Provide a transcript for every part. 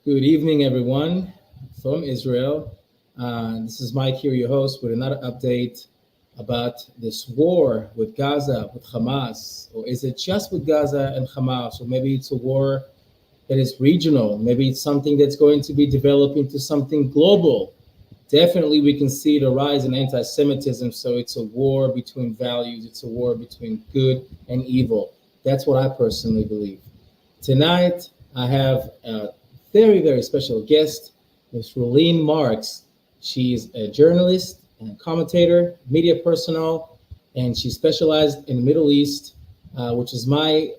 Good evening, everyone from Israel. This is Mike here, your host, with another update about this war with Gaza, with Hamas. Or is it just with Gaza and Hamas? Or maybe it's a war that is regional. Maybe it's something that's going to be developed into something global. Definitely, we can see the rise in antisemitism. So it's a war between values, it's a war between good and evil. That's what I personally believe. Tonight, I have a very, very special guest, Ms. Rolene Marks. She's a journalist and commentator, media personnel, and she specialized in the Middle East, which is my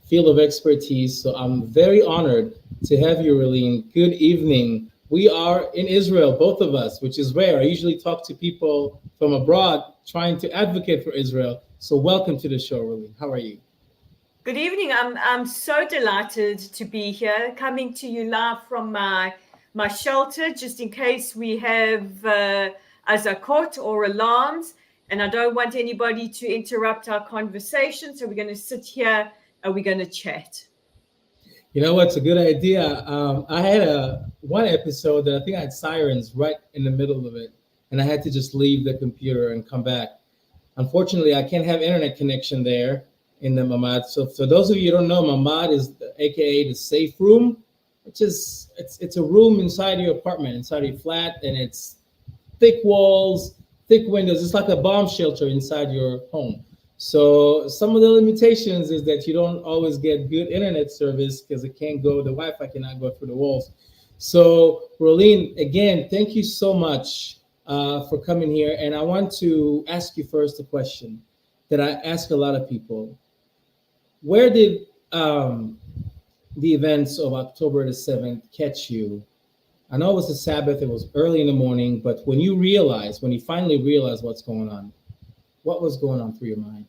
field of expertise. So I'm very honored to have you, Rolene. Good evening. We are in Israel, both of us, which is rare. I usually talk to people from abroad trying to advocate for Israel. So welcome to the show, Rolene. How are you? Good evening. I'm so delighted to be here, coming to you live from my shelter, just in case we have azakot or alarms, and I don't want anybody to interrupt our conversation. So we're going to sit here and we're going to chat. You know what's a good idea? I had one episode that I think I had sirens right in the middle of it, and I had to just leave the computer and come back. Unfortunately, I can't have internet connection there in the mamad. So for those of you who don't know, mamad is AKA the safe room, which is it's a room inside your apartment, inside your flat, and it's thick walls, thick windows. It's like a bomb shelter inside your home. So some of the limitations is that you don't always get good internet service because it can't go, the Wi-Fi cannot go through the walls. So Rolene, again, thank you so much for coming here. And I want to ask you first a question that I ask a lot of people. Where did the events of October the 7th catch you? I know it was a Sabbath, it was early in the morning, but when you finally realized what's going on, what was going on through your mind?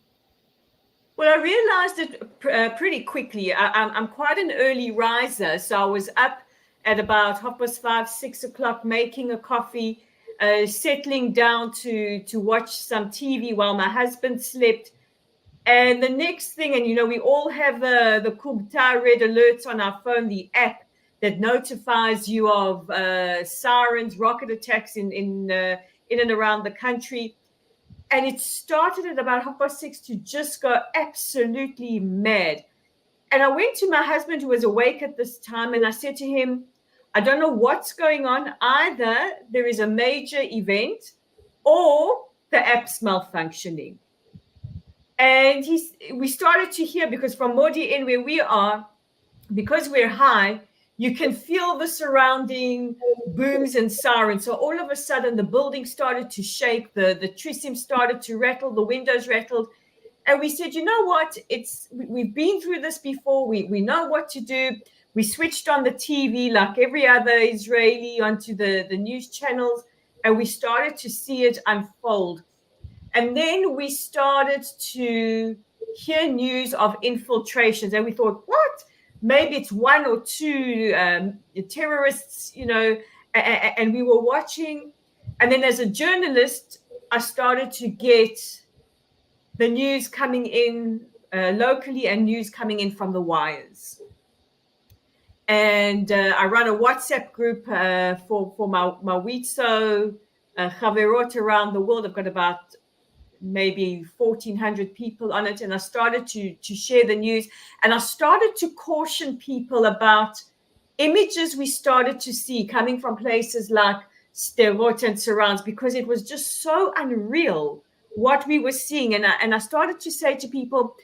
Well, I realized it pretty quickly. I'm quite an early riser, so I was up at about 5:30, 6 o'clock, making a coffee, settling down to watch some TV while my husband slept. And the next thing, and we all have the Kubta red alerts on our phone, the app that notifies you of sirens, rocket attacks in and around the country. And it started at about 6:30 to just go absolutely mad. And I went to my husband, who was awake at this time, and I said to him, I don't know what's going on. Either there is a major event or the app's malfunctioning. And we started to hear, because from Modi'in, where we are, because we're high, you can feel the surrounding booms and sirens. So all of a sudden, the building started to shake, the trisim started to rattle, the windows rattled. And we said, you know what? We've been through this before. We know what to do. We switched on the TV like every other Israeli onto the news channels, and we started to see it unfold. And then we started to hear news of infiltrations, and we thought, what? Maybe it's one or two terrorists, and we were watching. And then as a journalist, I started to get the news coming in locally and news coming in from the wires. And I run a WhatsApp group for my Witso Chaverot around the world. I've got about maybe 1,400 people on it, and I started to share the news, and I started to caution people about images we started to see coming from places like Sderot and surrounds, because it was just so unreal what we were seeing. And I started to say to people,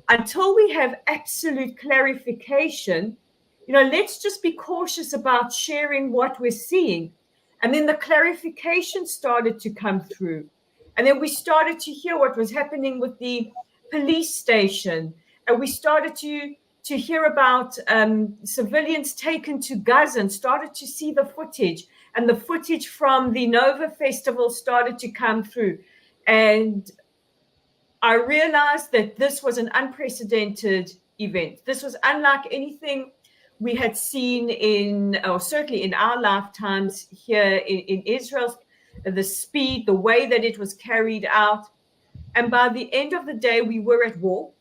until we have absolute clarification, let's just be cautious about sharing what we're seeing. And then the clarification started to come through. And then we started to hear what was happening with the police station. And we started to hear about civilians taken to Gaza, and started to see the footage. And the footage from the Nova Festival started to come through. And I realized that this was an unprecedented event. This was unlike anything we had seen or certainly in our lifetimes here in Israel. The speed, the way that it was carried out. And by the end of the day, we were at war.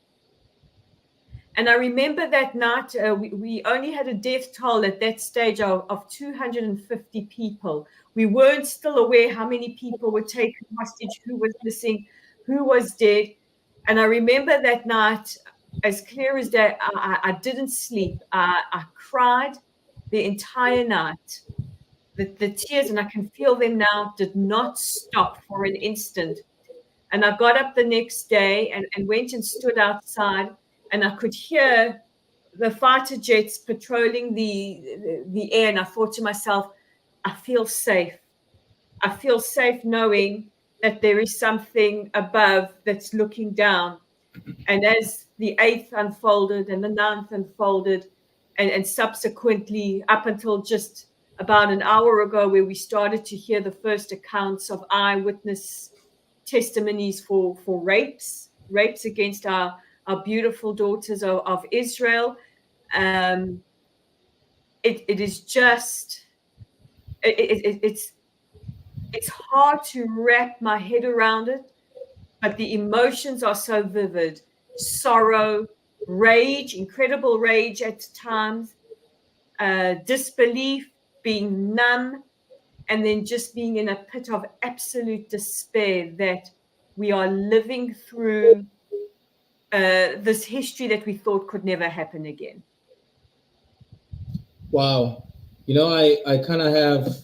And I remember that night, we only had a death toll at that stage of 250 people. We weren't still aware how many people were taken hostage, who was missing, who was dead. And I remember that night as clear as day. I didn't sleep. I cried the entire night. The tears, and I can feel them now, did not stop for an instant. And I got up the next day and went and stood outside, and I could hear the fighter jets patrolling the air. And I thought to myself, I feel safe. I feel safe knowing that there is something above that's looking down. And as the 8th unfolded and the 9th unfolded, and subsequently up until just about an hour ago, where we started to hear the first accounts of eyewitness testimonies for rapes against our beautiful daughters of Israel. It is just, it's hard to wrap my head around it, but the emotions are so vivid. Sorrow, rage, incredible rage at times, disbelief, being numb, and then just being in a pit of absolute despair that we are living through this history that we thought could never happen again. Wow. I kind of have,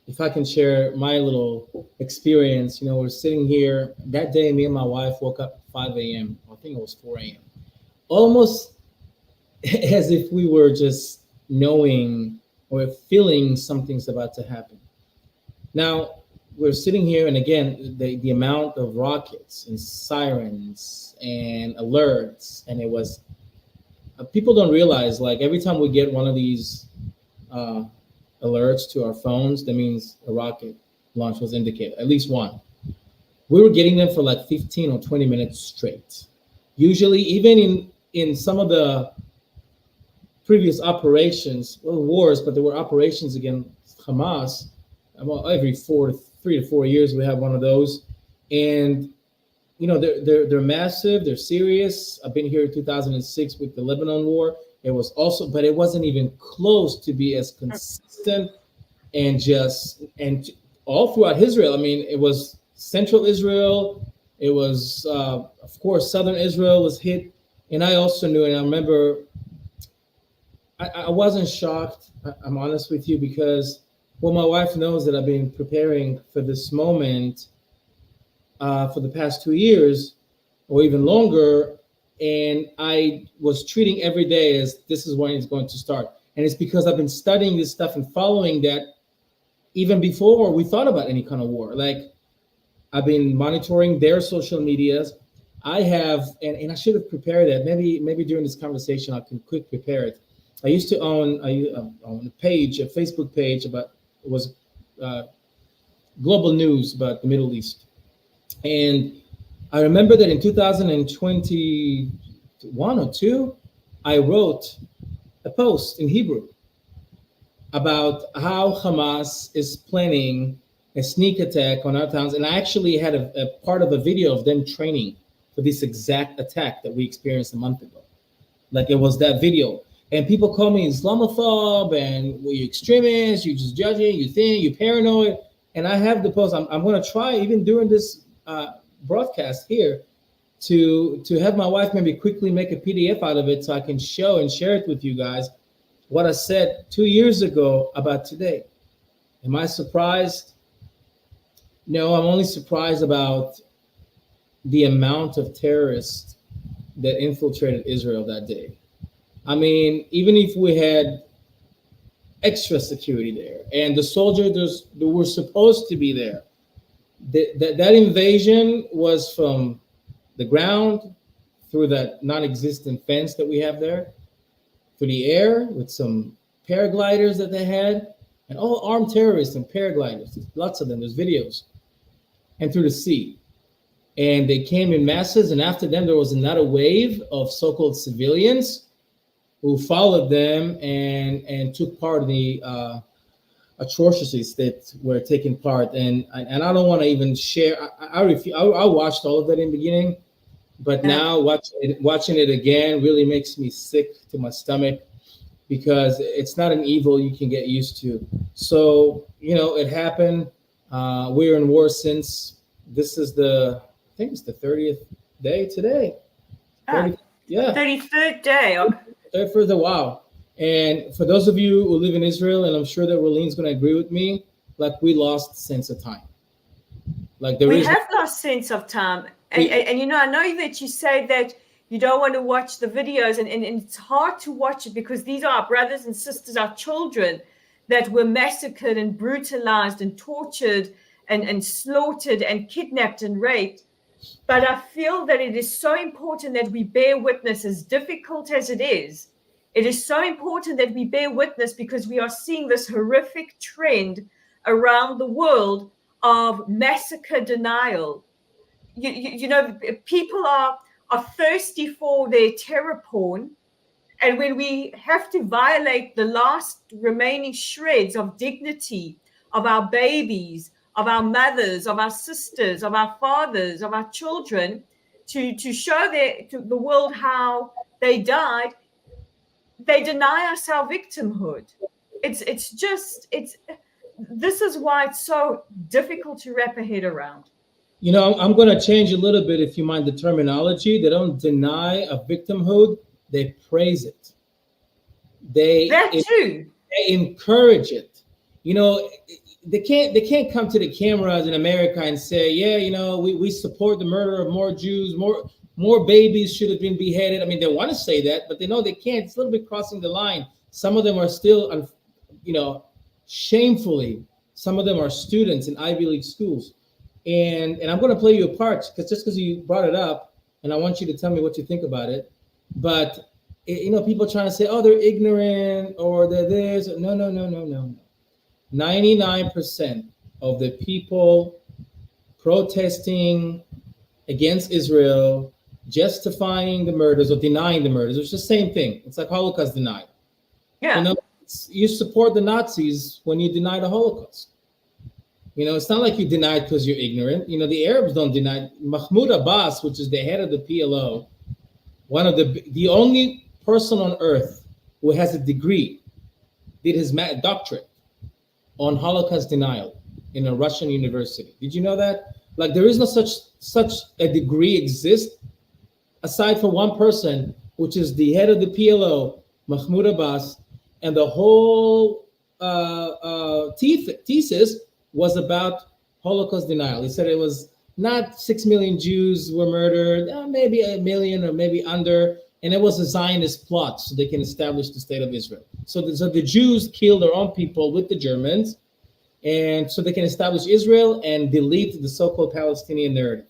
if I can share my little experience, we're sitting here that day. Me and my wife woke up at 5 a.m. I think it was 4 a.m. Almost as if we were just knowing or feeling something's about to happen. Now, we're sitting here, and again, the amount of rockets and sirens and alerts, and it was, people don't realize, like, every time we get one of these alerts to our phones, that means a rocket launch was indicated, at least one. We were getting them for like 15 or 20 minutes straight. Usually, even in some of the previous operations, well, wars, but there were operations against Hamas. Well, every 3 to 4 years we have one of those, and they're massive, they're serious. I've been here in 2006 with the Lebanon war. It was also, but it wasn't even close to be as consistent and all throughout Israel. I mean, it was central Israel. It was, of course, southern Israel was hit, and I also knew, and I remember, I wasn't shocked. I'm honest with you, because well, my wife knows that I've been preparing for this moment for the past 2 years or even longer. And I was treating every day as this is when it's going to start. And it's because I've been studying this stuff and following that even before we thought about any kind of war. Like, I've been monitoring their social medias. I have, and I should have prepared that. Maybe during this conversation, I can quick prepare it. I used to own a page, a Facebook page about, it was global news about the Middle East. And I remember that in 2021 or 2, I wrote a post in Hebrew about how Hamas is planning a sneak attack on our towns. And I actually had a part of a video of them training for this exact attack that we experienced a month ago. Like, it was that video. And people call me Islamophobe and, well, you're extremist, you're just judging, you think, you're paranoid. And I have the post. I'm going to try, even during this broadcast here, to have my wife maybe quickly make a PDF out of it so I can show and share it with you guys what I said 2 years ago about today. Am I surprised? No, I'm only surprised about the amount of terrorists that infiltrated Israel that day. I mean, even if we had extra security there and the soldiers that were supposed to be there, that invasion was from the ground, through that non-existent fence that we have there, through the air with some paragliders that they had, and all armed terrorists and paragliders, lots of them, there's videos, and through the sea. And they came in masses, and after them, there was another wave of so-called civilians who followed them and took part in the atrocities that were taking part. And I don't want to even share. I watched all of that in the beginning, But Yeah. now watching it again really makes me sick to my stomach because it's not an evil you can get used to. So, it happened. We're in war since this is I think it's the 30th day today. Ah, 30, yeah, 33rd day. for the wow. And for those of you who live in Israel, and I'm sure that Rolene's going to agree with me, like we lost sense of time. Like there We is no, have lost sense of time. we, And I know that you say that you don't want to watch the videos, and it's hard to watch it because these are our brothers and sisters, our children that were massacred and brutalized and tortured and slaughtered and kidnapped and raped. But I feel that it is so important that we bear witness, as difficult as it is. It is so important that we bear witness because we are seeing this horrific trend around the world of massacre denial. People are thirsty for their terror porn. And when we have to violate the last remaining shreds of dignity of our babies, of our mothers, of our sisters, of our fathers, of our children, to show to the world how they died, they deny us our victimhood. This is why it's so difficult to wrap a head around. I'm going to change a little bit, if you mind, the terminology. They don't deny a victimhood; they praise it. That too. They encourage it. You know, they can't come to the cameras in America and say, yeah, we support the murder of more Jews, more babies should have been beheaded. I mean, they want to say that, but they know they can't. It's a little bit crossing the line. Some of them are still, shamefully, some of them are students in Ivy League schools. And I'm going to play you a part because you brought it up, and I want you to tell me what you think about it. But people trying to say, oh, they're ignorant or they're this. No, no, no, no, no. 99% of the people protesting against Israel, justifying the murders or denying the murders, it's the same thing. It's like Holocaust denial. Yeah. You support the Nazis when you deny the Holocaust. It's not like you deny it because you're ignorant. The Arabs don't deny it. Mahmoud Abbas, which is the head of the PLO, one of the only person on earth who has a degree, did his doctorate on Holocaust denial in a Russian university. Did you know that? Like there is no such a degree exist aside from one person, which is the head of the PLO, Mahmoud Abbas, and the whole thesis was about Holocaust denial. He said it was not 6 million Jews were murdered, maybe 1 million or maybe under, and it was a Zionist plot so they can establish the state of Israel. So the Jews killed their own people with the Germans, and so they can establish Israel and delete the so-called Palestinian narrative.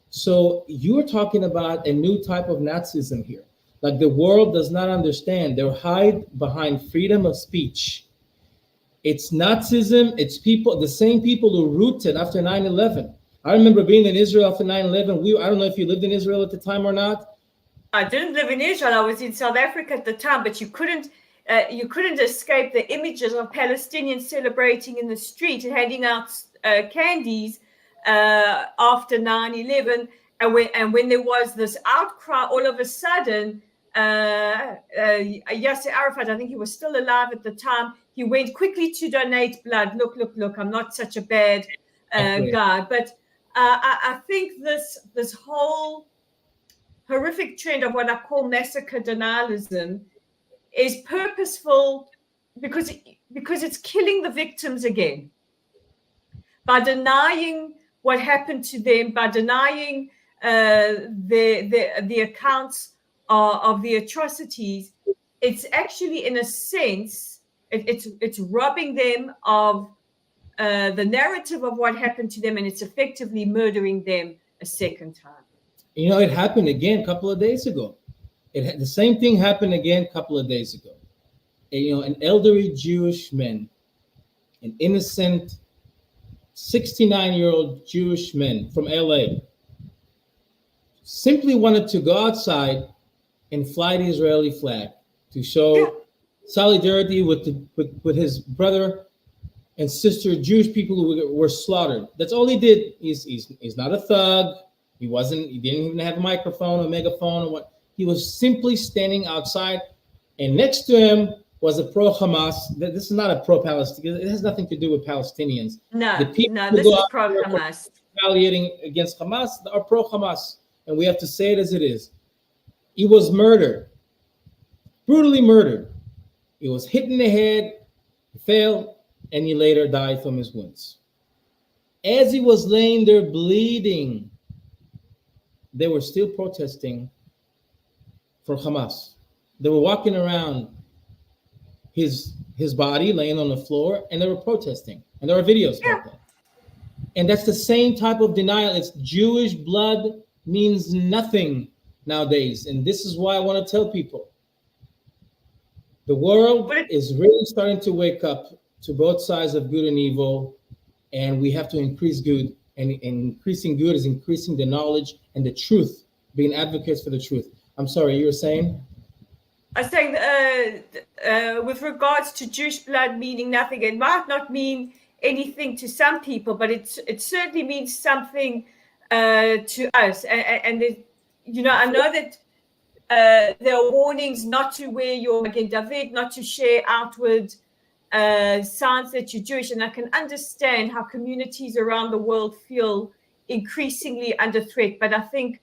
So you're talking about a new type of Nazism here. Like the world does not understand. They hide behind freedom of speech. It's Nazism. It's people, the same people who rooted after 9/11. I remember being in Israel after 9/11. I don't know if you lived in Israel at the time or not. I didn't live in Israel. I was in South Africa at the time, but you couldn't escape the images of Palestinians celebrating in the street and handing out candies after 9/11. And when there was this outcry, all of a sudden, Yasser Arafat, I think he was still alive at the time, he went quickly to donate blood. Look, I'm not such a bad guy. But I think this whole horrific trend of what I call massacre denialism is purposeful because it's killing the victims again. By denying what happened to them, by denying the accounts of the atrocities, it's actually, in a sense, it's robbing them of the narrative of what happened to them, and it's effectively murdering them a second time. It happened again a couple of days ago. The same thing happened again a couple of days ago. An elderly Jewish man, an innocent 69-year-old Jewish man from LA, simply wanted to go outside and fly the Israeli flag to show solidarity with his brother and sister Jewish people who were slaughtered. That's all he did. He's not a thug. He didn't even have a microphone or megaphone or what. He was simply standing outside, and next to him was a pro-Hamas. This is not a pro-Palestinian. It has nothing to do with Palestinians. No, The people no, who this go is out there for pro-Hamas. retaliating against Hamas are pro-Hamas, and we have to say it as it is. He was murdered, brutally murdered. He was hit in the head, he fell, and he later died from his wounds. As he was laying there bleeding, they were still protesting for Hamas. They were walking around his body laying on the floor, and they were protesting. And there are videos about that. And that's the same type of denial. It's Jewish blood means nothing nowadays. And this is why I want to tell people, the world is really starting to wake up to both sides of good and evil, and we have to increase good. And increasing good is increasing the knowledge and the truth, being advocates for the truth. I'm sorry, you were saying? I was saying, with regards to Jewish blood meaning nothing, it might not mean anything to some people, but it certainly means something to us. And I know that there are warnings not to wear your Magen David, not to share outward signs that you're Jewish. And I can understand how communities around the world feel increasingly under threat. But I think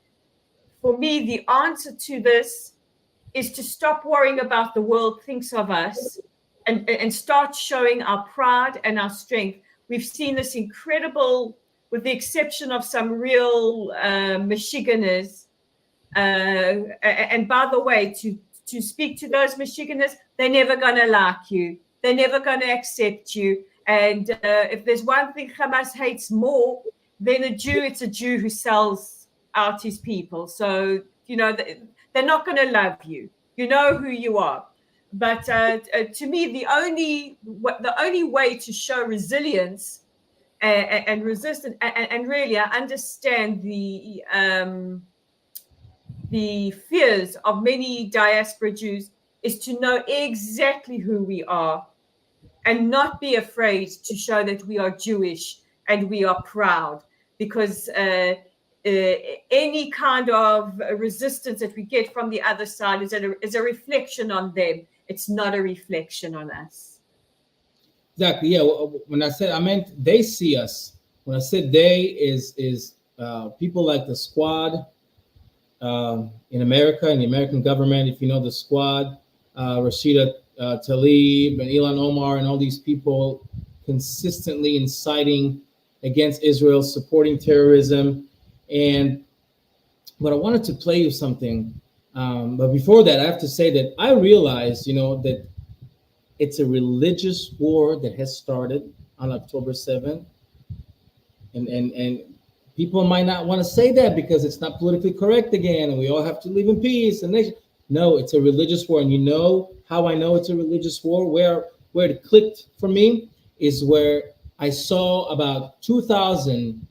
for me, the answer to this is to stop worrying about the world thinks of us and start showing our pride and our strength. We've seen this incredible, with the exception of some real Michiganders. And by the way, to speak to those Michiganders, they're never going to like you. They're never going to accept you. And if there's one thing Hamas hates more than a Jew, it's a Jew who sells out his people. So, they're not going to love you. You know who you are. But to me, the only way to show resilience and resistance, and really, I understand the fears of many diaspora Jews, is to know exactly who we are and not be afraid to show that we are Jewish and we are proud, because any kind of resistance that we get from the other side is a reflection on them. It's not a reflection on us. Exactly. Yeah. When I meant they see us. When I said they is people like the Squad in America, and the American government. If you know the Squad, Rashida Tlaib and Ilhan Omar and all these people consistently inciting against Israel, supporting terrorism. But I wanted to play you something. But before that, I have to say that I realized, that it's a religious war that has started on October 7th. And people might not want to say that because it's not politically correct again, and we all have to live in peace. No, it's a religious war. And you know how I know it's a religious war? Where it clicked for me is where I saw about 2,000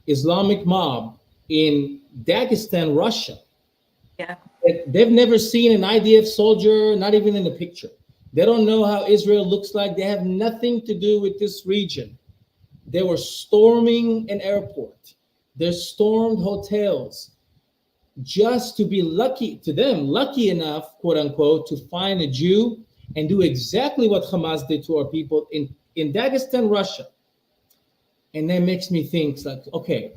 Islamic mob in Dagestan, Russia. Yeah. They've never seen an IDF soldier, not even in the picture. They don't know how Israel looks like. They have nothing to do with this region. They were storming an airport. They stormed hotels just to be lucky enough, quote unquote, to find a Jew and do exactly what Hamas did to our people in Dagestan, Russia. And that makes me think, like, okay,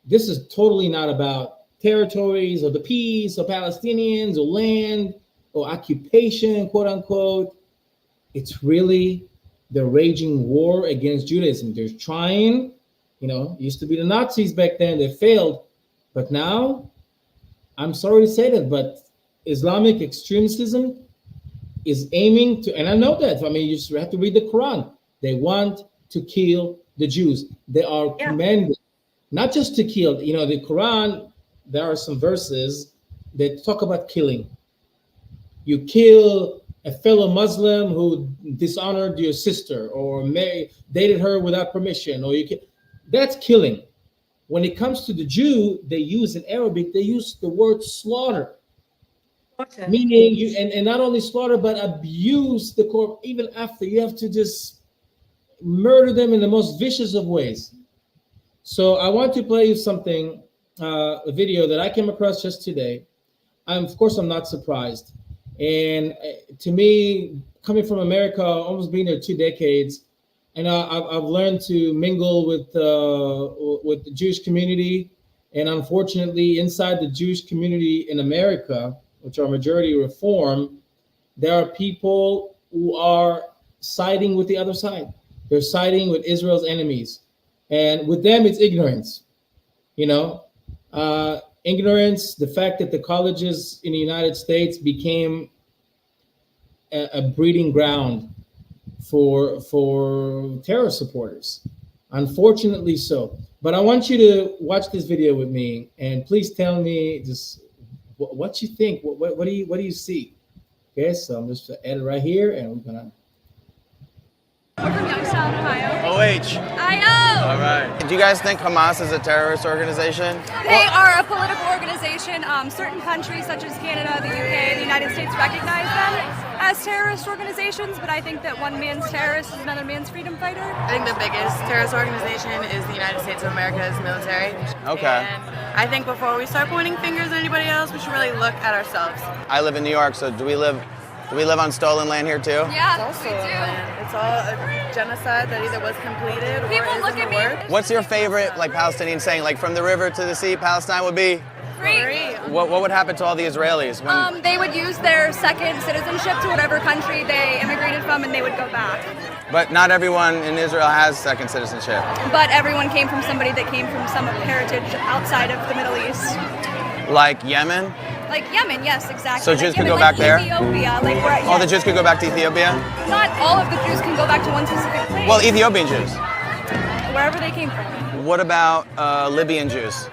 this is totally not about territories or the peace or Palestinians or land or occupation, quote unquote. It's really the raging war against Judaism. They're trying, used to be the Nazis back then, they failed. But now, I'm sorry to say that, but Islamic extremism is aiming to, and I know that, you just have to read the Quran. They want to kill the Jews. They are commanded not just to kill. The Quran, there are some verses that talk about killing. You kill a fellow Muslim who dishonored your sister or dated her without permission, or that's killing. When it comes to the Jew, they use in Arabic, they use the word slaughter. Okay. Meaning you, and not only slaughter, but abuse the corpse even after. You have to just murder them in the most vicious of ways. So I want to play you something, a video that I came across just today. Of course, I'm not surprised. And to me, coming from America, almost being there 2 decades, and I've learned to mingle with the Jewish community. And unfortunately, inside the Jewish community in America, which are majority Reform, there are people who are siding with the other side. They're siding with Israel's enemies, and with them, it's ignorance. You know, ignorance. The fact that the colleges in the United States became a breeding ground for terror supporters. Unfortunately, so. But I want you to watch this video with me, and please tell me just what you think. What do you see? Okay, so I'm just gonna add it right here, and we're gonna. We're from Youngstown, Ohio. OH. IO. All right. Do you guys think Hamas is a terrorist organization? They are a political organization. Certain countries, such as Canada, the UK, the United States, recognize them as terrorist organizations, but I think that one man's terrorist is another man's freedom fighter. I think the biggest terrorist organization is the United States of America's military. Okay. And I think before we start pointing fingers at anybody else, we should really look at ourselves. I live in New York, so do we live on stolen land here too? Yeah, It's we also do. it's all a genocide that either was completed or People is look in at the me. works. What's your favorite Palestinian saying? Like from the river to the sea, Palestine would be? Free. What would happen to all the Israelis? When, They would use their second citizenship to whatever country they immigrated from, and they would go back. but not everyone in Israel has second citizenship. But everyone came from somebody that came from some heritage outside of the Middle East. Like Yemen? Like Yemen, yes, exactly. So Like Jews could Yemen, go back there? Ethiopia, like where, All the yes. Jews could go back to Ethiopia? Not all of the Jews can go back to one specific place. Well, Ethiopian Jews. Wherever they came from. What about Libyan Jews?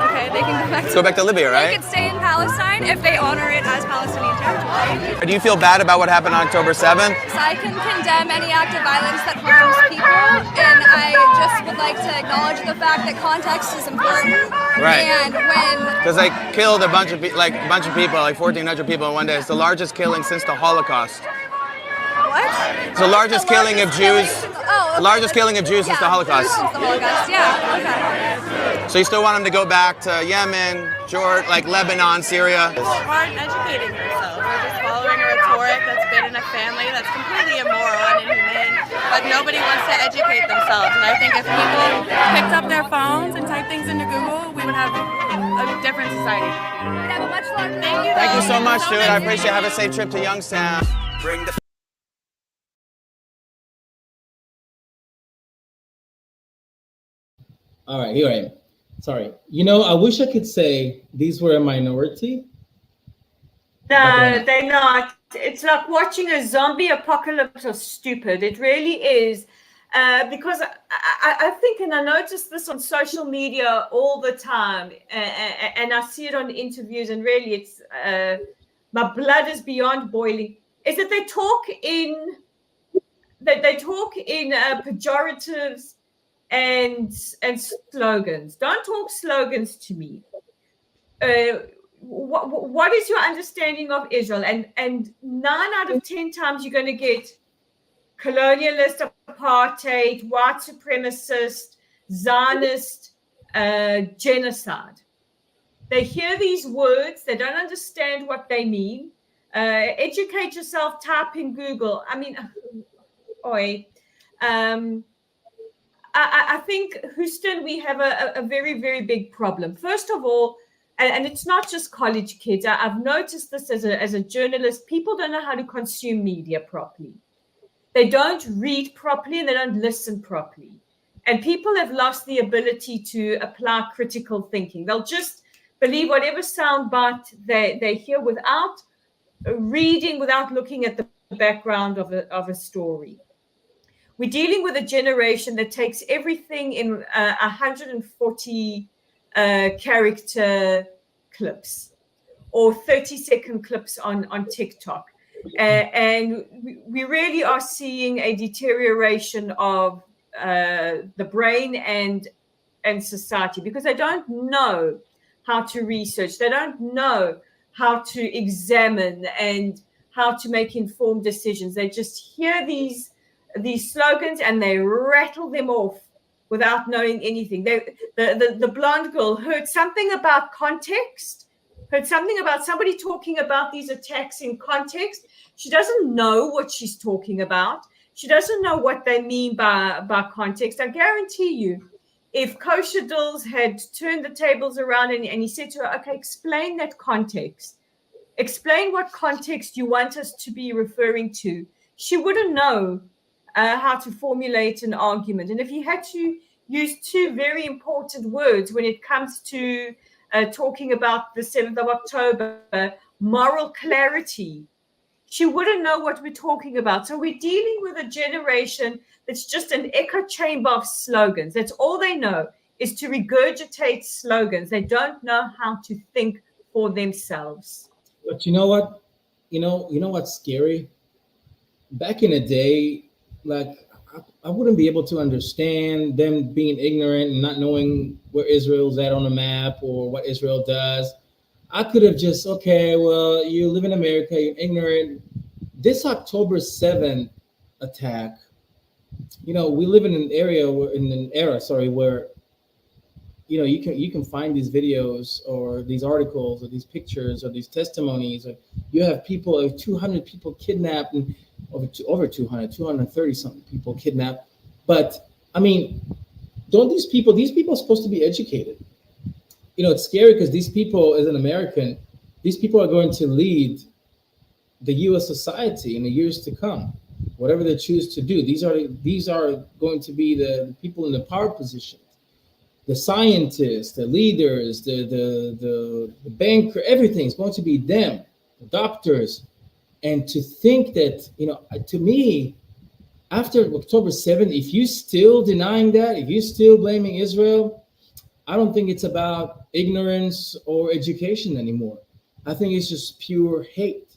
Okay, they can go back to. Go back to Libya, They right? could stay in Palestine if they honor it as Palestinian territory. Do you feel bad about what happened on October 7th? So I can condemn any act of violence that harms people, and I just would like to acknowledge the fact that context is important. Right. And when Because they killed a bunch of people, like 1,400 people in one day. It's the largest killing since the Holocaust. what? It's the largest killing of Jews. Oh, The largest killing of Jews since the Holocaust. Since the Holocaust, yeah. Okay. So you still want them to go back to Yemen, Jordan, like Lebanon, Syria? People aren't educating themselves. They're just following a rhetoric that's been in a family that's completely immoral and inhumane, but nobody wants to educate themselves. And I think if people picked up their phones and typed things into Google, we would have a different society. We'd have a much larger. Thank you so much, dude. I appreciate it. Have a safe trip to Youngstown. Bring the All right, here I am. Sorry. You know, I wish I could say these were a minority. No, they're not. It's like watching a zombie apocalypse of stupid. It really is. Because I think, and I notice this on social media all the time, and I see it on interviews, and really it's, my blood is beyond boiling, is that they talk in pejoratives and slogans. Don't talk slogans to me. What is your understanding of Israel? And 9 out of 10 times you're going to get colonialist, apartheid, white supremacist, Zionist, genocide. They hear these words, they don't understand what they mean. Educate yourself, type in Google. I mean, I think, Houston, we have a very, very big problem. First of all, and it's not just college kids. I've noticed this as a journalist. People don't know how to consume media properly. They don't read properly and they don't listen properly. And people have lost the ability to apply critical thinking. They'll just believe whatever soundbite they hear without reading, without looking at the background of a story. We're dealing with a generation that takes everything in 140 character clips or 30-second clips on TikTok. And we really are seeing a deterioration of the brain and society, because they don't know how to research. They don't know how to examine and how to make informed decisions. They just hear these slogans and they rattle them off without knowing anything. The blonde girl heard something about context, heard something about somebody talking about these attacks in context. She doesn't know what she's talking about. She doesn't know what they mean by context. I guarantee you, if Kosher Dills had turned the tables around and he said to her, okay, explain that context. Explain what context you want us to be referring to. She wouldn't know how to formulate an argument. And if he had to use two very important words when it comes to talking about the 7th of October, moral clarity, she wouldn't know what we're talking about. So we're dealing with a generation that's just an echo chamber of slogans. That's all they know, is to regurgitate slogans. They don't know how to think for themselves. But you know what? You know what's scary? Back in the day, like I wouldn't be able to understand them being ignorant and not knowing where Israel's at on the map or what Israel does. I could have just, okay, well, you live in America, you're ignorant. This October 7th attack, we live in an era where, you can find these videos or these articles or these pictures or these testimonies. Or you have people, 200 people kidnapped and over 230 something people kidnapped. But I mean, don't these people are supposed to be educated? It's scary because these people, as an American, these people are going to lead the U.S. society in the years to come. Whatever they choose to do, these are going to be the people in the power positions, the scientists, the leaders, the banker. Everything's going to be them, the doctors. And to think that, to me, after October 7th, if you still denying that, if you're still blaming Israel, I don't think it's about ignorance or education anymore. I think it's just pure hate.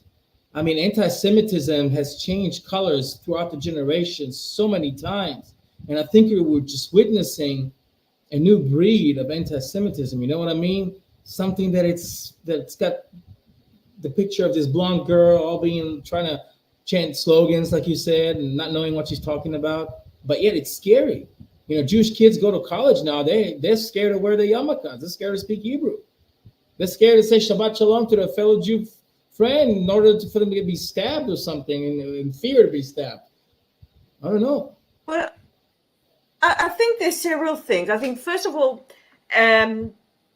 I mean, anti-Semitism has changed colors throughout the generations so many times. And I think we're just witnessing a new breed of anti-Semitism. You know what I mean? Something that's got the picture of this blonde girl all trying to chant slogans, like you said, and not knowing what she's talking about. But yet it's scary. Jewish kids go to college now. They're scared to wear the yarmulkes. They're scared to speak Hebrew. They're scared to say Shabbat Shalom to their fellow Jew friend in order for them to be stabbed or something, and in fear to be stabbed. I don't know. Well, I think there's several things. I think, first of all,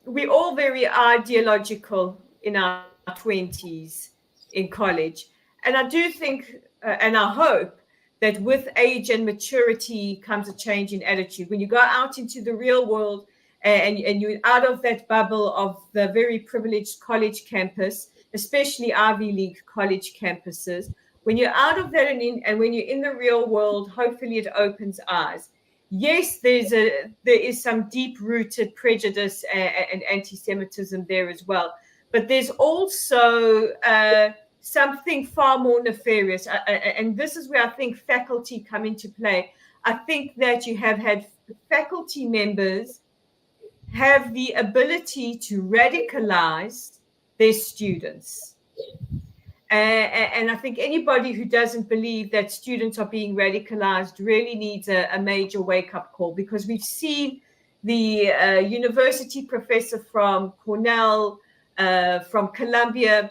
we're all very ideological in our 20s in college. And I do think, and I hope, that with age and maturity comes a change in attitude. When you go out into the real world and you're out of that bubble of the very privileged college campus, especially Ivy League college campuses, when you're out of that and when you're in the real world, hopefully it opens eyes. Yes, there is some deep-rooted prejudice and anti-Semitism there as well. But there's also something far more nefarious. And this is where I think faculty come into play. I think that you have had faculty members have the ability to radicalize their students. And I think anybody who doesn't believe that students are being radicalized really needs a major wake-up call, because we've seen the university professor from Cornell, from Columbia,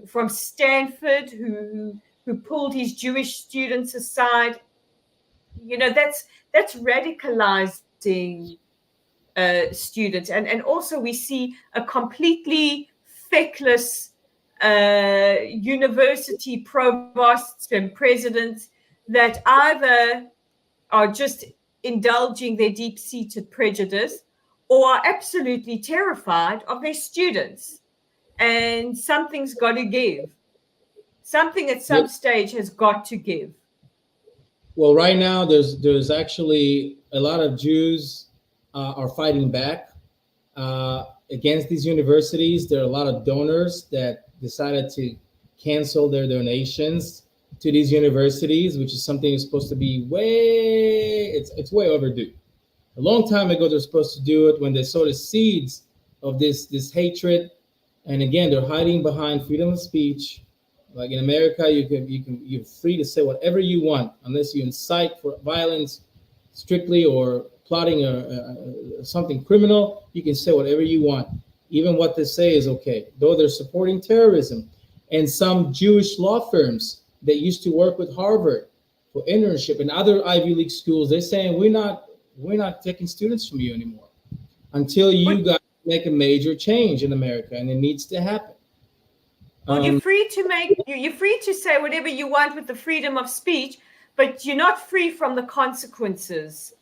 from Stanford, who pulled his Jewish students aside. That's radicalizing students. And also we see a completely feckless university provosts and presidents that either are just indulging their deep-seated prejudice or are absolutely terrified of their students. And something's got to give. Something at some stage has got to give. Well, right now there's actually a lot of Jews are fighting back against these universities. There are a lot of donors that decided to cancel their donations to these universities, which is something that's supposed to be it's way overdue. A long time ago, they're supposed to do it when they sow the seeds of this hatred. And again, they're hiding behind freedom of speech. Like in America, you're free to say whatever you want unless you incite for violence. strictly or plotting something criminal, you can say whatever you want. Even what they say is okay, though they're supporting terrorism. And some Jewish law firms that used to work with Harvard for internship and other Ivy League schools, they're saying we're not taking students from you anymore until you guys make a major change in America, and it needs to happen. Well, you're free to say whatever you want with the freedom of speech, but you're not free from the consequences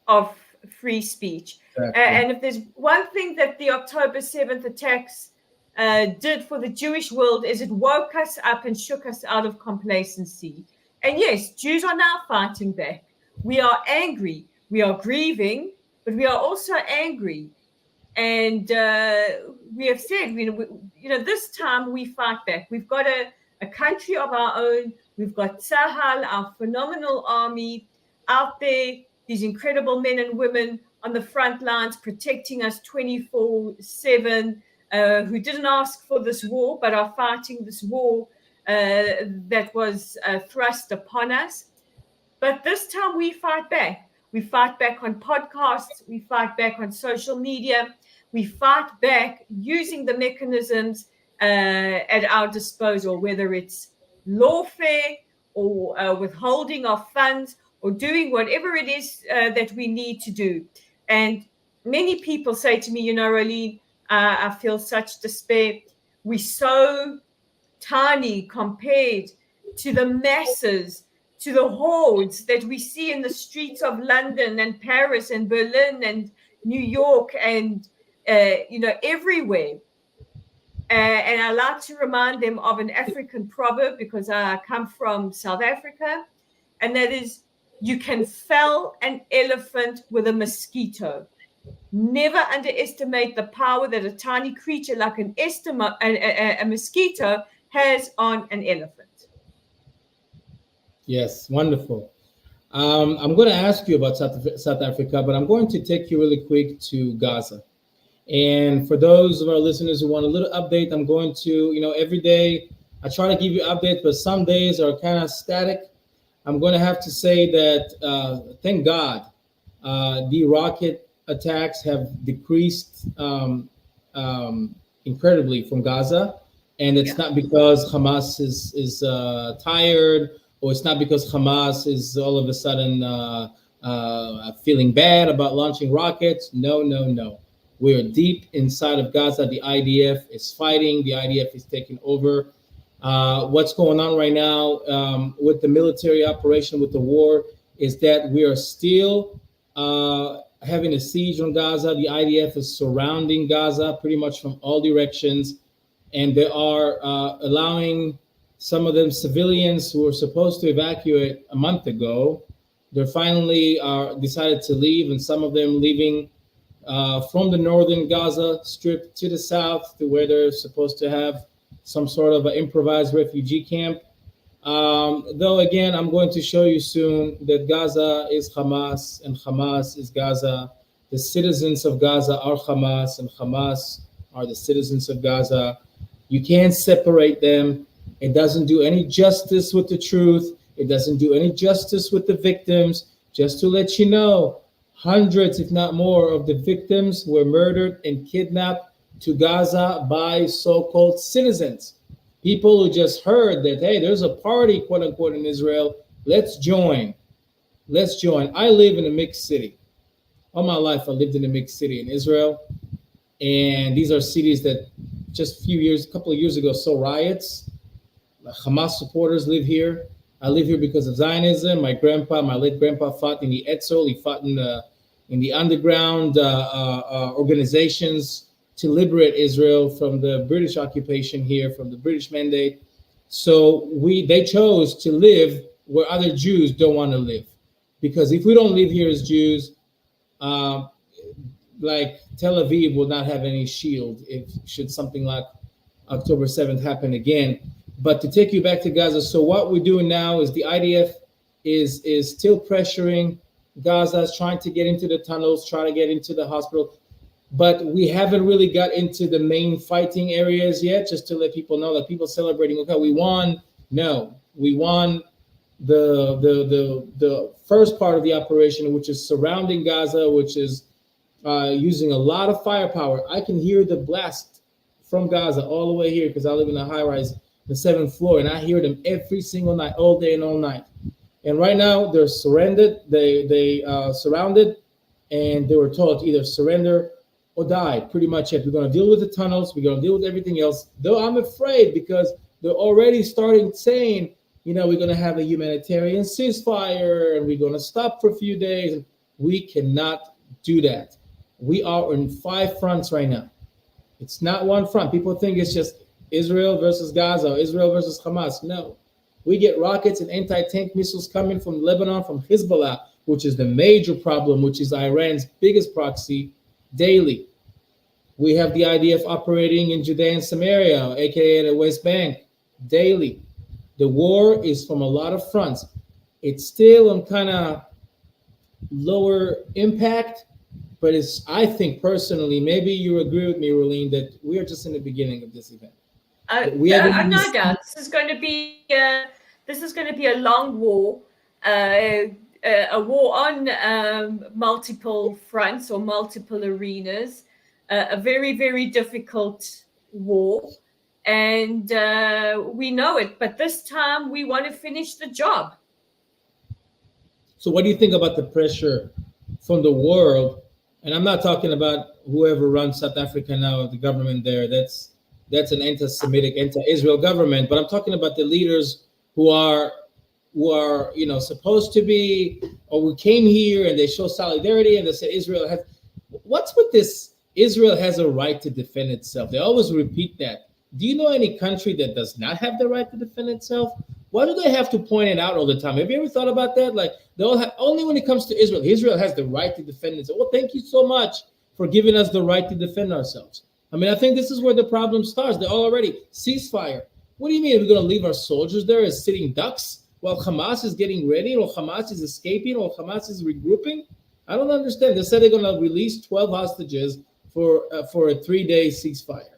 of free speech. Exactly. And if there's one thing that the October 7th attacks did for the Jewish world, is it woke us up and shook us out of complacency. And yes, Jews are now fighting back. We are angry, we are grieving, but we are also angry. And we have said, this time we fight back. We've got a country of our own. We've got Tzahal, our phenomenal army out there, these incredible men and women on the front lines protecting us 24/7, who didn't ask for this war, but are fighting this war that was thrust upon us. But this time we fight back. We fight back on podcasts. We fight back on social media. We fight back using the mechanisms at our disposal, whether it's lawfare or withholding of funds or doing whatever it is that we need to do. And many people say to me, Rolene, I feel such despair. We're so tiny compared to the masses, to the hordes that we see in the streets of London and Paris and Berlin and New York and everywhere. And I like to remind them of an African proverb, because I come from South Africa, and that is, you can fell an elephant with a mosquito. Never underestimate the power that a tiny creature like a mosquito has on an elephant. Yes, wonderful. I'm going to ask you about South Africa, but I'm going to take you really quick to Gaza. And for those of our listeners who want a little update, I'm going to, every day I try to give you updates, but some days are kind of static. I'm going to have to say that, thank God, the rocket attacks have decreased incredibly from Gaza. And it's not because Hamas is tired, or it's not because Hamas is all of a sudden feeling bad about launching rockets. No. We're deep inside of Gaza. The IDF is fighting. The IDF is taking over. What's going on right now with the military operation, with the war, is that we are still having a siege on Gaza. The IDF is surrounding Gaza pretty much from all directions. And they are allowing some of them civilians who were supposed to evacuate a month ago. They're finally decided to leave, and some of them leaving from the northern Gaza Strip to the south, to where they're supposed to have some sort of an improvised refugee camp. Though, again, I'm going to show you soon that Gaza is Hamas and Hamas is Gaza. The citizens of Gaza are Hamas and Hamas are the citizens of Gaza. You can't separate them. It doesn't do any justice with the truth. It doesn't do any justice with the victims. Just to let you know, hundreds, if not more, of the victims were murdered and kidnapped to Gaza by so-called citizens. People who just heard that, hey, there's a party, quote unquote, in Israel. Let's join. I live in a mixed city. All my life, I lived in a mixed city in Israel. And these are cities that just a couple of years ago, saw riots. Hamas supporters live here. I live here because of Zionism. My late grandpa fought in the Etzel. He fought in the underground organizations to liberate Israel from the British occupation here, from the British mandate. So they chose to live where other Jews don't want to live. Because if we don't live here as Jews, like Tel Aviv will not have any shield should something like October 7th happen again. But to take you back to Gaza, so what we're doing now is the IDF is still pressuring Gaza, is trying to get into the tunnels, trying to get into the hospital. But we haven't really got into the main fighting areas yet, just to let people know that people celebrating, okay, we won. No, we won the first part of the operation, which is surrounding Gaza, which is using a lot of firepower. I can hear the blast from Gaza all the way here because I live in a high rise, the seventh floor, and I hear them every single night, all day and all night. And right now they're surrendered. They surrounded, and they were told to either surrender or die. Pretty much it. We're going to deal with the tunnels. We're going to deal with everything else. Though I'm afraid because they're already starting saying, we're going to have a humanitarian ceasefire and we're going to stop for a few days. And we cannot do that. We are on 5 fronts right now. It's not one front. People think it's just Israel versus Gaza, Israel versus Hamas. No. We get rockets and anti-tank missiles coming from Lebanon, from Hezbollah, which is the major problem, which is Iran's biggest proxy, daily. We have the IDF operating in Judea and Samaria, aka the West Bank, daily. The war is from a lot of fronts. It's still on kind of lower impact, but I think personally, maybe you agree with me, Rolene, that we are just in the beginning of this event. No doubt. This is going to be a long war, a war on multiple fronts or multiple arenas, a very, very difficult war. And we know it, but this time we want to finish the job. So what do you think about the pressure from the world? And I'm not talking about whoever runs South Africa now, the government there. That's an anti-Semitic, anti-Israel government. But I'm talking about the leaders who are supposed to be, or who came here and they show solidarity and they say Israel has. What's with this? Israel has a right to defend itself. They always repeat that. Do you know any country that does not have the right to defend itself? Why do they have to point it out all the time? Have you ever thought about that? Like, they'll have, only when it comes to Israel, Israel has the right to defend itself. Well, thank you so much for giving us the right to defend ourselves. I mean, I think this is where the problem starts. They're already ceasefire. What do you mean? We're going to leave our soldiers there as sitting ducks while Hamas is getting ready, or Hamas is escaping, or Hamas is regrouping? I don't understand. They said they're going to release 12 hostages for a 3-day ceasefire.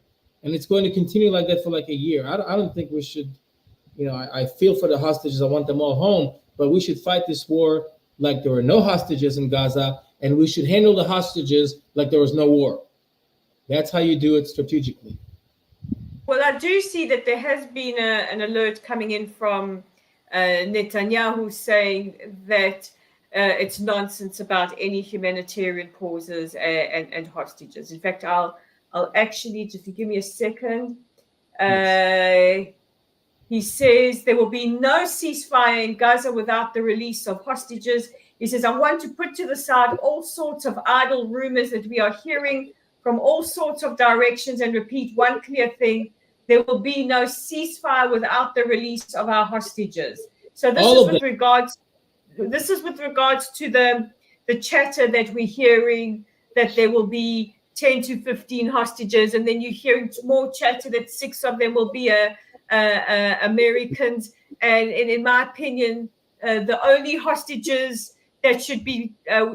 And it's going to continue like that for like a year. I don't think we should, I feel for the hostages. I want them all home. But we should fight this war like there were no hostages in Gaza. And we should handle the hostages like there was no war. That's how you do it strategically. Well, I do see that there has been an alert coming in from Netanyahu saying that it's nonsense about any humanitarian pauses and hostages. In fact, I'll actually, just give me a second. He says there will be no ceasefire in Gaza without the release of hostages. He says, I want to put to the side all sorts of idle rumors that we are hearing from all sorts of directions and repeat one clear thing. There will be no ceasefire without the release of our hostages. So this is with regards to the chatter that we're hearing, that there will be 10 to 15 hostages, and then you're hearing more chatter that 6 of them will be Americans. And in my opinion, the only hostages that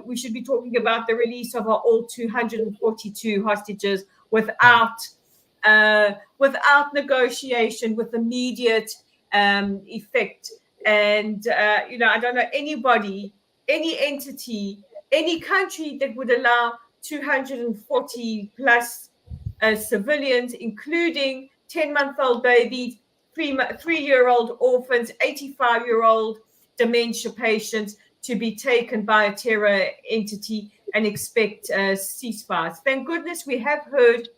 we should be talking about the release of are all 242 hostages without negotiation, with immediate effect. And I don't know anybody, any entity, any country that would allow 240 plus civilians, including 10-month-old babies, 3-year-old orphans, 85-year-old dementia patients, to be taken by a terror entity and expect ceasefires. Thank goodness we have heard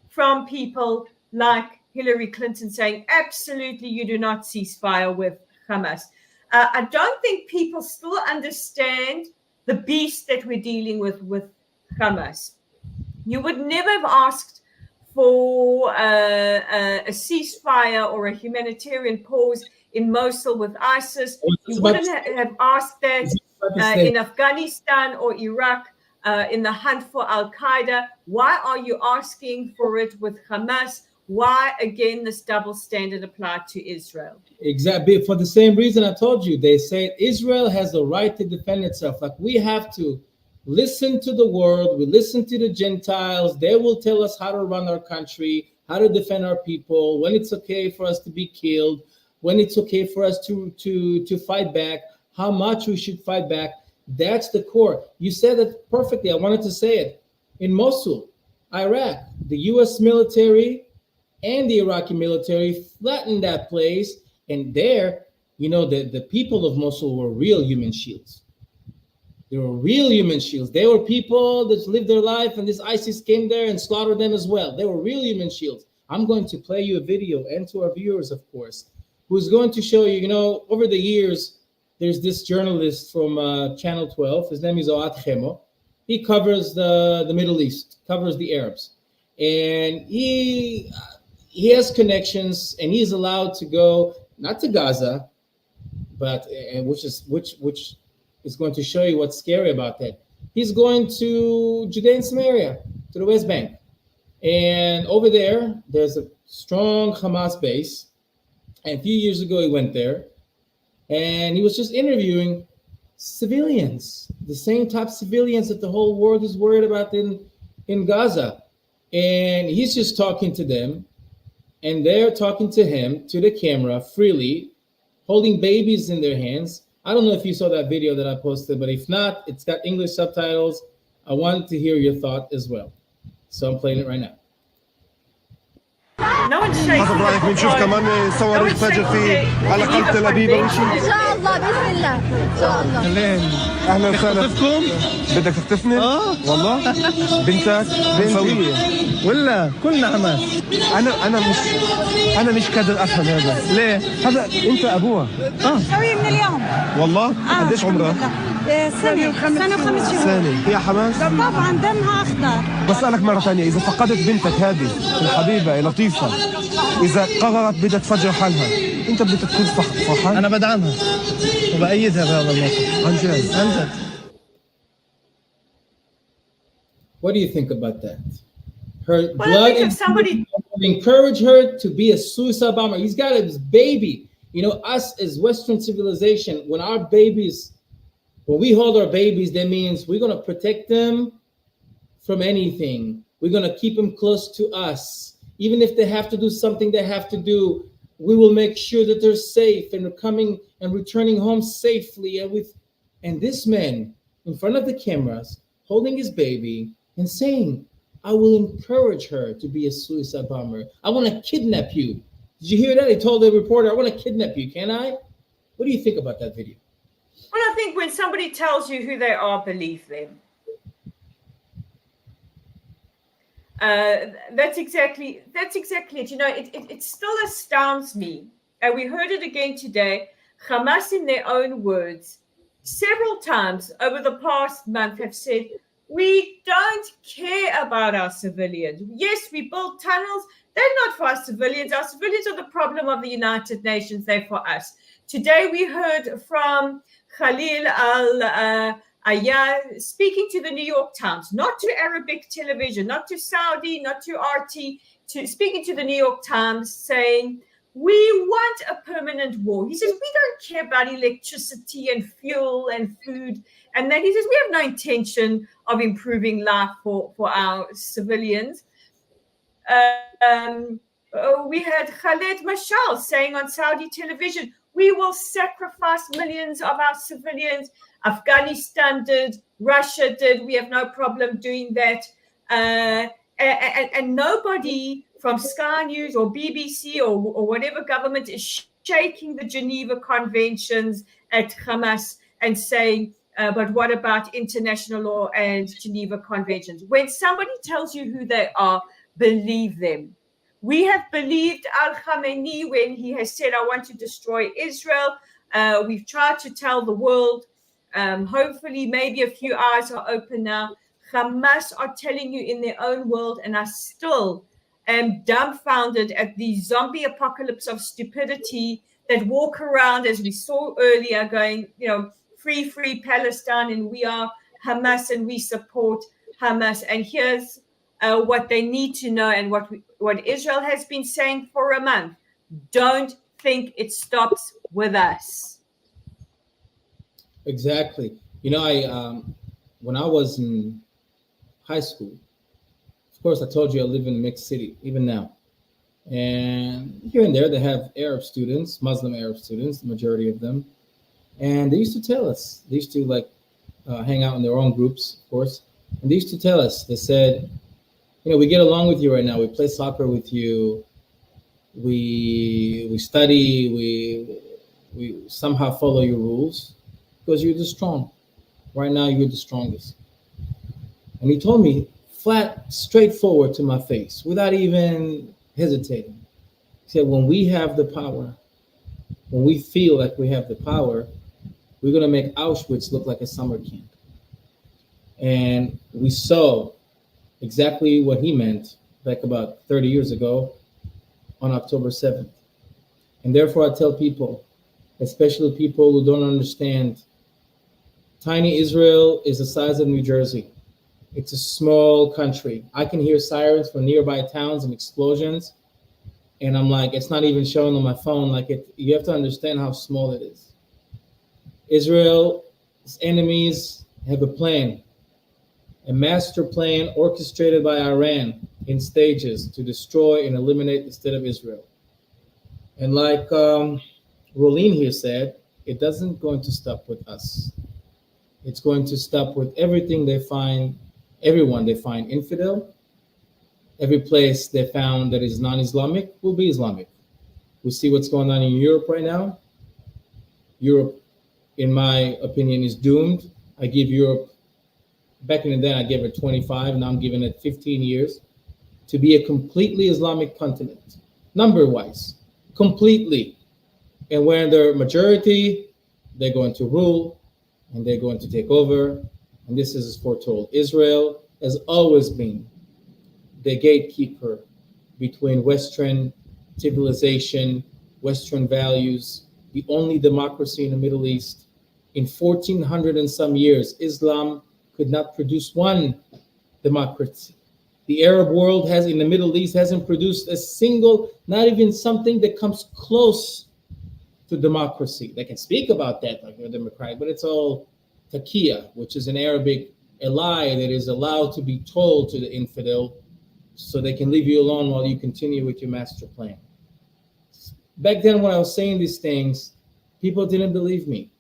from people like Hillary Clinton saying, absolutely, you do not ceasefire with Hamas. I don't think people still understand the beast that we're dealing with Hamas. You would never have asked for a ceasefire or a humanitarian pause in Mosul with ISIS. You wouldn't have asked that in Afghanistan or Iraq in the hunt for Al-Qaeda. Why are you asking for it with Hamas? Why, again, this double standard applied to Israel? Exactly. For the same reason I told you. They say Israel has the right to defend itself. Like, we have to listen to the world. We listen to the Gentiles. They will tell us how to run our country, how to defend our people, when it's okay for us to be killed. when it's okay for us to fight back, how much we should fight back. That's the core. You said it perfectly. I wanted to say it. In Mosul, Iraq, the U.S. military and the Iraqi military flattened that place. And there, the people of Mosul were real human shields. They were real human shields. They were people that lived their life, and this ISIS came there and slaughtered them as well. They were real human shields. I'm going to play you a video, and to our viewers, of course, who's going to show you, over the years, there's this journalist from Channel 12. His name is Oat Chemo. He covers the Middle East, covers the Arabs. And he has connections, and he's allowed to go, not to Gaza, but which is going to show you what's scary about that. He's going to Judea and Samaria, to the West Bank. And over there, there's a strong Hamas base. And a few years ago, he went there. And he was just interviewing civilians, the same type of civilians that the whole world is worried about in Gaza. And he's just talking to them. And they're talking to him, to the camera, freely, holding babies in their hands. I don't know if you saw that video that I posted, but if not, it's got English subtitles. I wanted to hear your thought as well. So I'm playing it right now. No one's shaking. حسب رايك بنشوف كمان صور الفجر في على قناه تل ابيب او شيء؟ ان شاء الله باذن الله ان شاء الله. اهلا وسهلا. بدك تختفني؟ والله بنتك سويه ولا كلنا حماس. انا مش قادر افهم هذا. ليه؟ هذا انت ابوها. سويه من اليوم. والله؟ قديش عمرها؟ سنه وخمس شهور. سنه. هي حماس؟ طبعا دمها اخضر. بسألك مرة ثانية، إذا فقدت بنتك هذه الحبيبة لطيفة، إذا قررت بدها تفجر حالها، أنت بدك تكون فرحان؟ أنا بدعمها وبأيدها بهذا الموقف. عن جد. What do you think about that? Her Well, blood I think if somebody encourage her to be a suicide bomber. He's got his baby. Us as Western civilization, when we hold our babies, that means we're going to protect them from anything. We're going to keep them close to us. Even if they have to do something they have to do, we will make sure that they're safe and are coming and returning home safely. And this man in front of the cameras, holding his baby and saying, I will encourage her to be a suicide bomber. I want to kidnap you. Did you hear that? He told the reporter, I want to kidnap you. Can I? What do you think about that video? Well, I think when somebody tells you who they are, believe them. That's exactly it. It still astounds me, and we heard it again today. Hamas, in their own words, several times over the past month have said, we don't care about our civilians. Yes, we build tunnels. They're not for our civilians. Our civilians are the problem of the United Nations. They're for us. Today we heard from Khalil Ayah speaking to the New York Times, not to Arabic television, not to Saudi, not to RT, speaking to the New York Times, saying, we want a permanent war. He says, we don't care about electricity and fuel and food. And then he says, we have no intention of improving life for our civilians. We had Khaled Mashal saying on Saudi television, we will sacrifice millions of our civilians. Afghanistan did, Russia did. We have no problem doing that. And nobody from Sky News or BBC or whatever government is shaking the Geneva Conventions at Hamas and saying, but what about international law and Geneva Conventions? When somebody tells you who they are, believe them. We have believed Al-Khamenei when he has said, I want to destroy Israel. We've tried to tell the world. Hopefully, maybe a few eyes are open now. Hamas are telling you in their own world, and I still am dumbfounded at the zombie apocalypse of stupidity that walk around, as we saw earlier, going, free Palestine, and we are Hamas, and we support Hamas. And here's what they need to know, and what Israel has been saying for a month. Don't think it stops with us. Exactly. When I was in high school, of course, I told you I live in a mixed city, even now. And here and there, they have Arab students, Muslim Arab students, the majority of them. And they used to tell us, they used to like hang out in their own groups, of course. And they used to tell us, they said, we get along with you right now. We play soccer with you. We study. We somehow follow your rules because you're the strong. Right now, you're the strongest. And he told me flat, straightforward to my face, without even hesitating. He said, when we have the power, when we feel like we have the power, we're going to make Auschwitz look like a summer camp. And we saw exactly what he meant back about 30 years ago on October 7th. And therefore, I tell people, especially people who don't understand, tiny Israel is the size of New Jersey. It's a small country. I can hear sirens from nearby towns and explosions. And I'm like, it's not even showing on my phone. Like, you have to understand how small it is. Israel's enemies have a plan, a master plan orchestrated by Iran in stages to destroy and eliminate the state of Israel. And like Rolene here said, it doesn't going to stop with us. It's going to stop with everything they find, everyone they find infidel. Every place they found that is non-Islamic will be Islamic. We see what's going on in Europe right now. Europe, in my opinion, is doomed. I give Europe, back in the day, I gave it 25, now I'm giving it 15 years to be a completely Islamic continent, number-wise, completely. And when they're majority, they're going to rule, and they're going to take over, and this is foretold. Israel has always been the gatekeeper between Western civilization, Western values, the only democracy in the Middle East. In 1400 and some years, Islam could not produce one democracy. The Arab world has, in the Middle East, hasn't produced a single, not even something that comes close to democracy. They can speak about that like a democratic, but it's all taqiyya, which is in Arabic a lie that is allowed to be told to the infidel so they can leave you alone while you continue with your master plan. Back then when I was saying these things, people didn't believe me.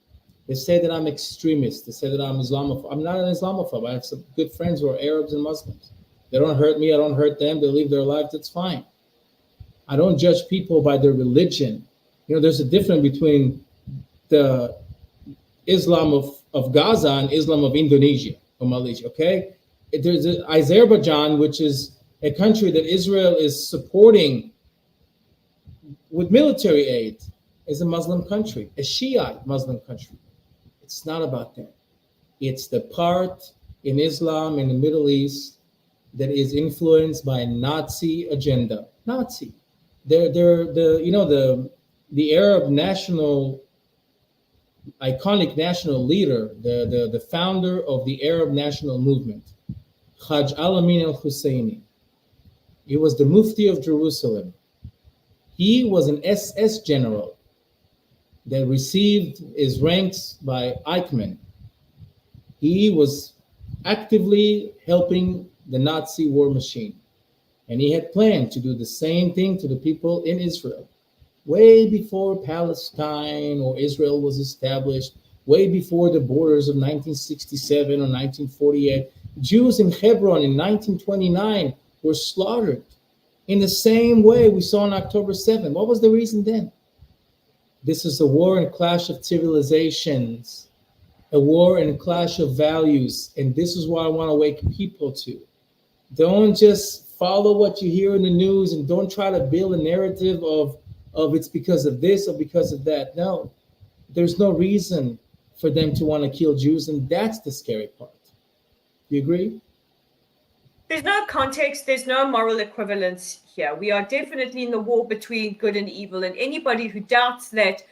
They say that I'm extremist. They say that I'm Islamophobe. I'm not an Islamophobe. I have some good friends who are Arabs and Muslims. They don't hurt me. I don't hurt them. They live their life. That's fine. I don't judge people by their religion. There's a difference between the Islam of Gaza and Islam of Indonesia or Malaysia, okay? There's Azerbaijan, which is a country that Israel is supporting with military aid, is a Muslim country, a Shiite Muslim country. It's not about that. It's the part in Islam in the Middle East that is influenced by a Nazi agenda. Nazi. They're the Arab national, iconic national leader, the founder of the Arab national movement, Hajj Al-Amin al-Husseini. He was the Mufti of Jerusalem. He was an SS general that received his ranks by Eichmann. He was actively helping the Nazi war machine. And he had planned to do the same thing to the people in Israel. Way before Palestine or Israel was established, way before the borders of 1967 or 1948, Jews in Hebron in 1929 were slaughtered in the same way we saw on October 7th. What was the reason then? This is a war and clash of civilizations, a war and clash of values. And this is what I want to wake people to. Don't just follow what you hear in the news and don't try to build a narrative of it's because of this or because of that. No, there's no reason for them to want to kill Jews, and that's the scary part. Do you agree? There's no context, there's no moral equivalence here. We are definitely in the war between good and evil, and anybody who doubts that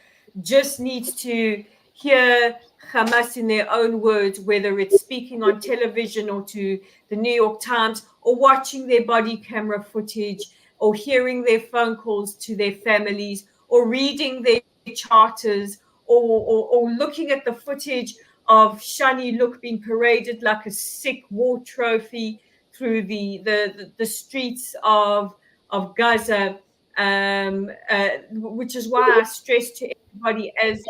just needs to hear Hamas in their own words, whether it's speaking on television or to the New York Times or watching their body camera footage or hearing their phone calls to their families or reading their charters or looking at the footage of Shani Look being paraded like a sick war trophy through the streets of Gaza. which is why I stress to everybody, as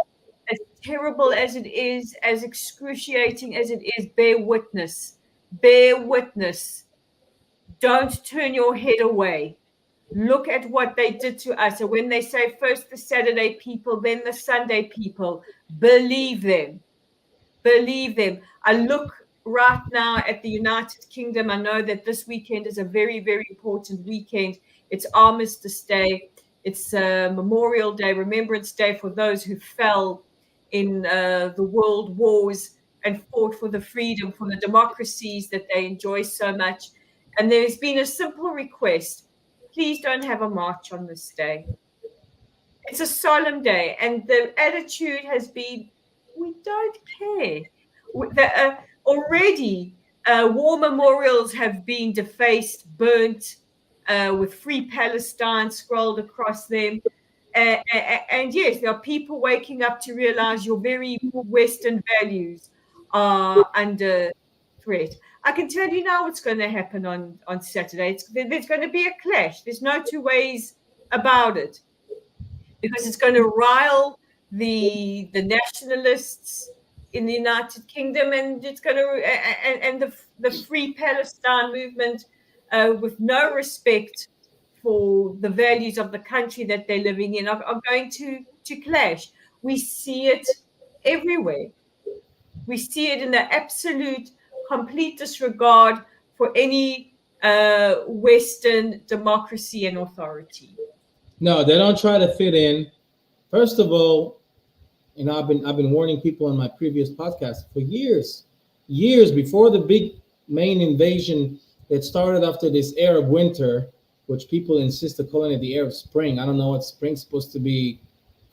terrible as it is, as excruciating as it is, bear witness. Bear witness. Don't turn your head away. Look at what they did to us. So when they say first the Saturday people, then the Sunday people, believe them. Believe them. I look right now at the United Kingdom. I know that this weekend is a very, very important weekend. It's Armistice Day. It's Memorial Day, Remembrance Day for those who fell in the world wars and fought for the freedom, for the democracies that they enjoy so much. And there's been a simple request. Please don't have a march on this day. It's a solemn day. And the attitude has been, we don't care. Already, war memorials have been defaced, burnt, with Free Palestine scrolled across them. And yes, there are people waking up to realize your very Western values are under threat. I can tell you now what's going to happen on Saturday. There's going to be a clash. There's no two ways about it, because it's going to rile the nationalists in the United Kingdom, and it's going to and the Free Palestine movement, with no respect for the values of the country that they're living in, are going to clash. We see it everywhere. We see it in the absolute, complete disregard for any Western democracy and authority. No, they don't try to fit in. First of all, I've been warning people in my previous podcast for years before the big main invasion that started after this Arab winter, which people insist on calling it the Arab Spring. I don't know what spring's supposed to be,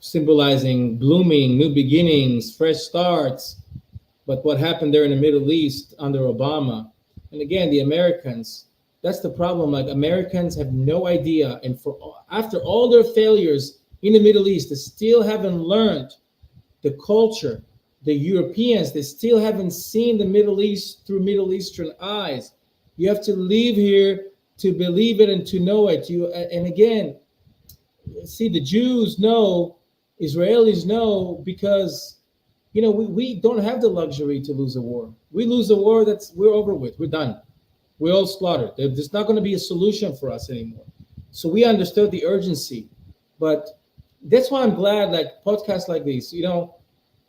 symbolizing blooming, new beginnings, fresh starts. But what happened there in the Middle East under Obama, and again, the Americans, that's the problem. Like, Americans have no idea. And after all their failures in the Middle East, they still haven't learned the culture. The Europeans, they still haven't seen the Middle East through Middle Eastern eyes. You have to live here to believe it and to know it. And again, see, the Jews know, Israelis know, because we don't have the luxury to lose a war. We lose a war, we're over with. We're done. We're all slaughtered. There's not going to be a solution for us anymore. So we understood the urgency. But that's why I'm glad, like, podcasts like this.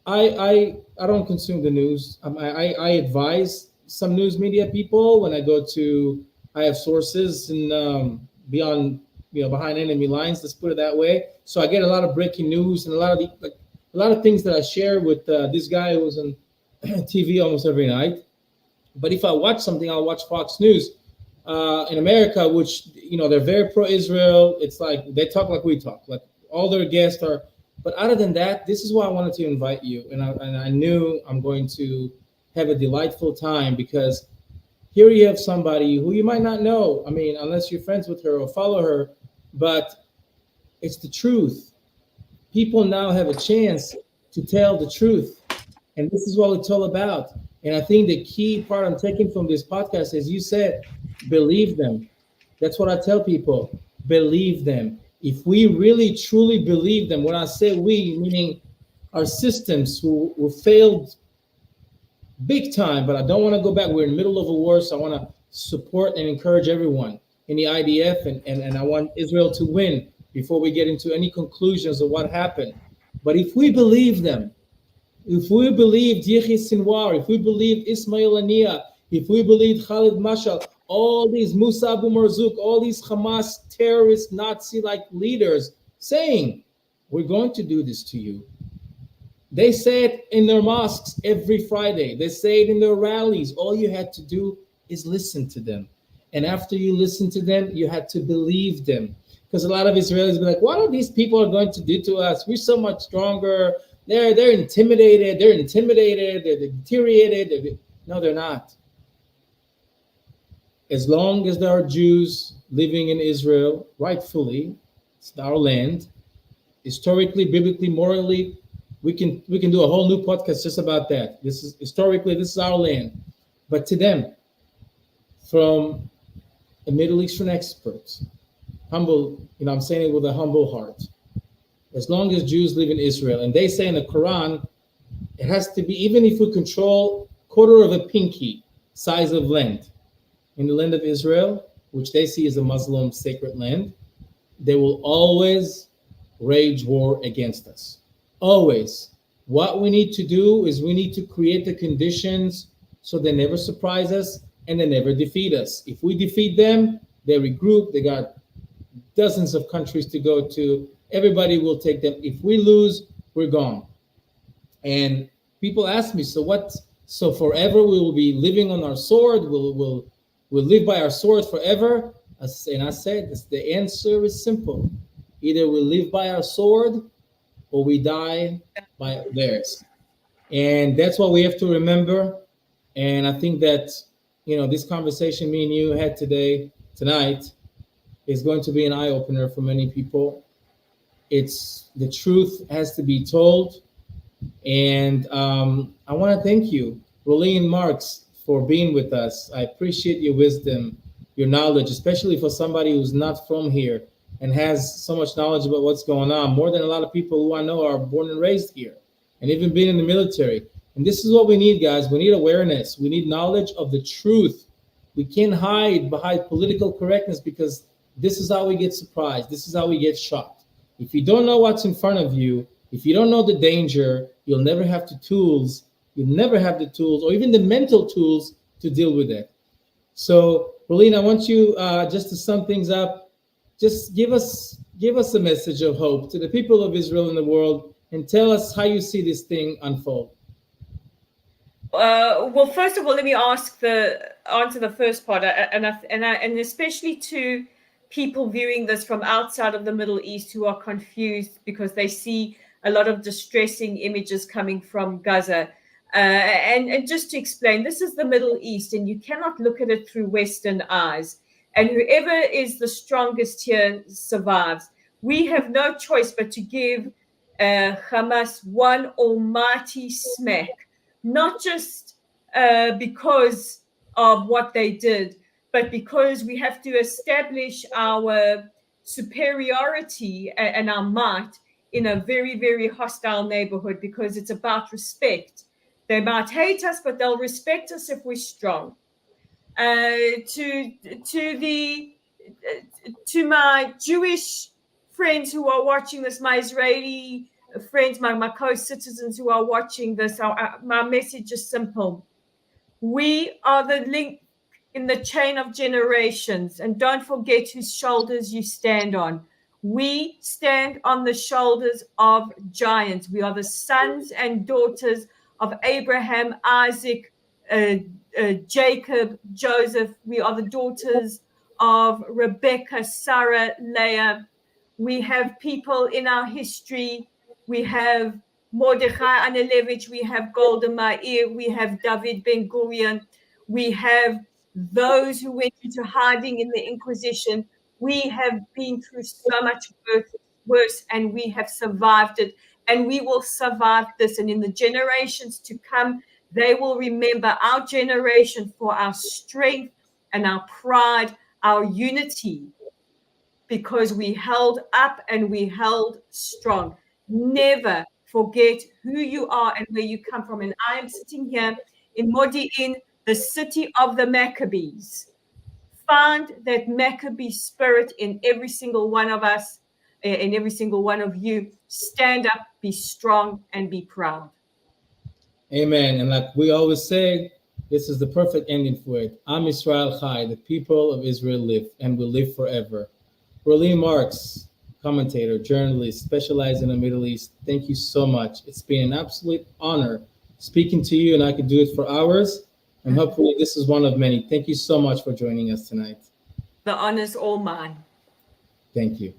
I don't consume the news. I advise some news media people when I go to. I have sources in behind enemy lines. Let's put it that way. So I get a lot of breaking news and a lot of things that I share with this guy who was on TV almost every night. But if I watch something, I'll watch Fox News in America, which they're very pro-Israel. It's like they talk like we talk. Like, all their guests are. But other than that, this is why I wanted to invite you, and I knew I'm going to have a delightful time, because here you have somebody who you might not know. I mean, unless you're friends with her or follow her, but it's the truth. People now have a chance to tell the truth, and this is what it's all about. And I think the key part I'm taking from this podcast is, you said, believe them. That's what I tell people. Believe them. If we really truly believe them, when I say we, meaning our systems who failed big time, but I don't want to go back. We're in the middle of a war, so I want to support and encourage everyone in the IDF, and I want Israel to win before we get into any conclusions of what happened. But if we believe them, if we believe Yehia Sinwar, if we believe Ismail Haniyeh, if we believe Khalid Mashal, all these Musa Abu Marzouk, all these Hamas terrorist Nazi-like leaders saying, we're going to do this to you. They say it in their mosques every Friday. They say it in their rallies. All you had to do is listen to them. And after you listen to them, you had to believe them. Because a lot of Israelis be like, what are these people are going to do to us? We're so much stronger. They're intimidated. They're deteriorated. No, they're not. As long as there are Jews living in Israel, rightfully, it's our land. Historically, biblically, morally, we can do a whole new podcast just about that. This is our land. But to them, from a Middle Eastern expert humble, I'm saying it with a humble heart. As long as Jews live in Israel, and they say in the Quran, it has to be, even if we control quarter of a pinky size of land in the land of Israel, which they see as a Muslim sacred land, they will always wage war against us. Always. What we need to do is we need to create the conditions so they never surprise us and they never defeat us. If we defeat them, they regroup. They got dozens of countries to go to. Everybody will take them. If we lose, we're gone. And people ask me, so what? So forever we will be living on our sword? We'll live by our sword forever? And I said, the answer is simple. Either we live by our sword or we die by theirs. And that's what we have to remember. And I think that, this conversation me and you had tonight, is going to be an eye-opener for many people. It's the truth has to be told. And I want to thank you, Rolene Marks, for being with us. I appreciate your wisdom, your knowledge, especially for somebody who's not from here and has so much knowledge about what's going on, more than a lot of people who I know are born and raised here and even been in the military. And this is what we need, guys. We need awareness. We need knowledge of the truth. We can't hide behind political correctness, because this is how we get surprised. This is how we get shocked. If you don't know what's in front of you, if you don't know the danger, you'll never have the tools. You'll never have the tools or even the mental tools to deal with it. So, Rolene, I want you just to sum things up. Just give us a message of hope to the people of Israel and the world, and tell us how you see this thing unfold. Well, first of all, let me answer the first part, and especially to people viewing this from outside of the Middle East who are confused because they see a lot of distressing images coming from Gaza. And just to explain, this is the Middle East, and you cannot look at it through Western eyes. And whoever is the strongest here survives. We have no choice but to give Hamas one almighty smack, not just because of what they did, but because we have to establish our superiority and our might in a very, very hostile neighborhood, because it's about respect. They might hate us, but they'll respect us if we're strong. To my Jewish friends who are watching this, my Israeli friends, my co-citizens who are watching this, my message is simple. We are the link in the chain of generations, and don't forget whose shoulders you stand on. We stand on the shoulders of giants. We are the sons and daughters of Abraham, Isaac, Jacob, Joseph. We are the daughters of Rebecca, Sarah, Leah. We have people in our history. We have Mordechai Anelevich. We have Golda Meir. We have David Ben-Gurion. We have those who went into hiding in the Inquisition. We have been through so much worse, and we have survived it, and we will survive this. And in the generations to come, they will remember our generation for our strength and our pride, our unity, because we held up and we held strong. Never forget who you are and where you come from. And I am sitting here in Modi'in, the city of the Maccabees. Find that Maccabee spirit in every single one of us, in every single one of you. Stand up, be strong, and be proud. Amen. And like we always say, this is the perfect ending for it. Am Yisrael Chai, the people of Israel live and will live forever. Rolene Marks, commentator, journalist, specialized in the Middle East. Thank you so much. It's been an absolute honor speaking to you, and I could do it for hours. And hopefully this is one of many. Thank you so much for joining us tonight. The honor's all mine. Thank you.